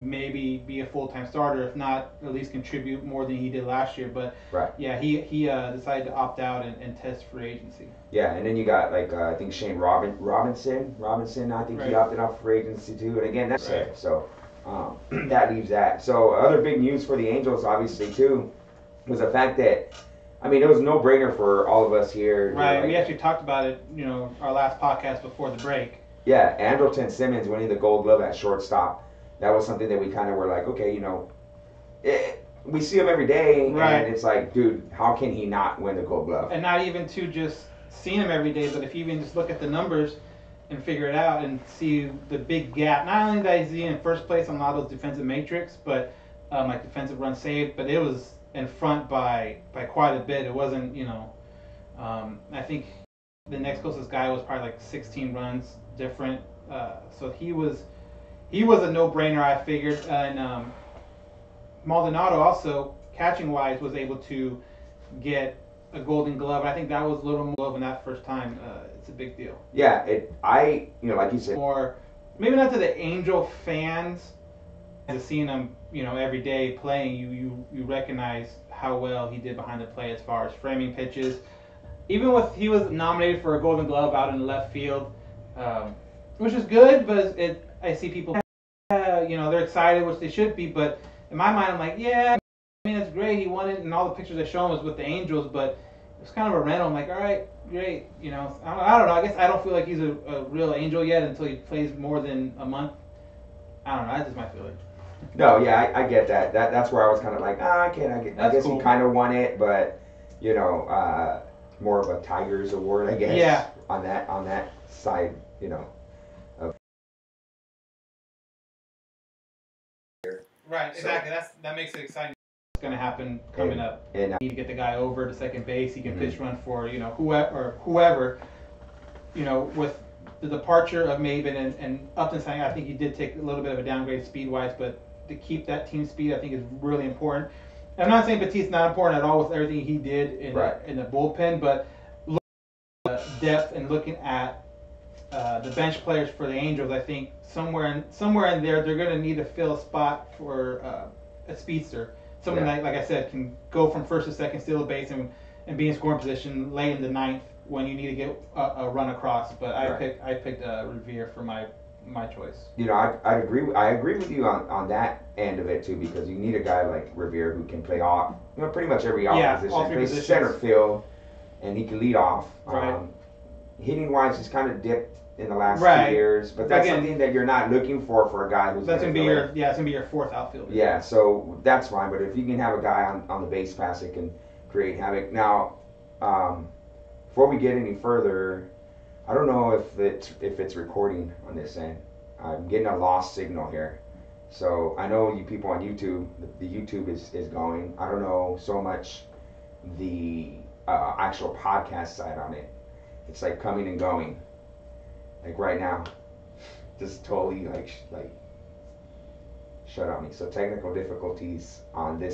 maybe be a full-time starter, if not at least contribute more than he did last year. But Right. yeah, he decided to opt out and test free agency. Yeah, and then you got like I think Shane Robinson. I think he Right. opted out for agency too. And again, that's Right. it. So that leaves that. So other big news for the Angels, obviously too, was the fact that I mean it was no brainer for all of us here. Right. Like, We actually talked about it, our last podcast before the break. yeah, Andrelton Simmons winning the Gold Glove at shortstop. That was something that we kind of were like, okay, we see him every day, Right. and it's like, dude, how can he not win the Gold Glove? And not even to just seeing him every day, but if you even just look at the numbers and figure it out and see the big gap. Not only that he's in first place on a lot of those defensive matrix, but like defensive runs saved, but it was in front by quite a bit. It wasn't, I think the next closest guy was probably like 16 runs different. So he was a no-brainer, I figured. And Maldonado also, catching wise, was able to get a Golden Glove. I think that was a little more than that first time. It's a big deal. Yeah, like you said, Or maybe not to the Angel fans, just seeing him, every day playing, you recognize how well he did behind the plate as far as framing pitches. Even with he was nominated for a Golden Glove out in left field, which is good, but I see people, they're excited, which they should be, but in my mind, I'm like, yeah, I mean, it's great, he won it, and all the pictures they show him was with the Angels, but it's kind of a rental. I'm like, all right, great, I don't know, I guess I don't feel like he's a real Angel yet until he plays more than a month. I don't know, that's just my feeling. no, yeah, I get that. That's where I was kind of like, I guess cool. he kind of won it, but more of a Tigers award, I guess. Yeah. On that side, of Right, exactly. That makes it exciting. What's going to happen coming up? And You need to get the guy over to second base. He can pitch run for whoever. With the departure of Maben and Upton saying, I think he did take a little bit of a downgrade speed wise, but to keep that team speed, I think is really important. And I'm not saying Batiste not important at all with everything he did in the bullpen, but looking at depth and looking at the bench players for the Angels, I think somewhere in there they're going to need to fill a spot for a speedster, someone that, like I said, can go from first to second, steal a base, and be in scoring position late in the ninth when you need to get a run across. But I picked Revere for my choice. I agree with you on that end of it too, because you need a guy like Revere who can play off, pretty much every position. All three Plays positions. center field, and he can lead off. Right. Hitting wise, he's kind of dipped in the last 2 years, but that's something that you're not looking for a guy who's that's gonna be it's gonna be your fourth outfielder. Yeah, so that's fine. But if you can have a guy on the base pass that can create havoc. Now, before we get any further, I don't know if it's recording on this end. I'm getting a lost signal here. So I know you people on YouTube, the YouTube is going. I don't know so much the actual podcast side on it. It's like coming and going. Like right now, just totally like shut on me. So technical difficulties on this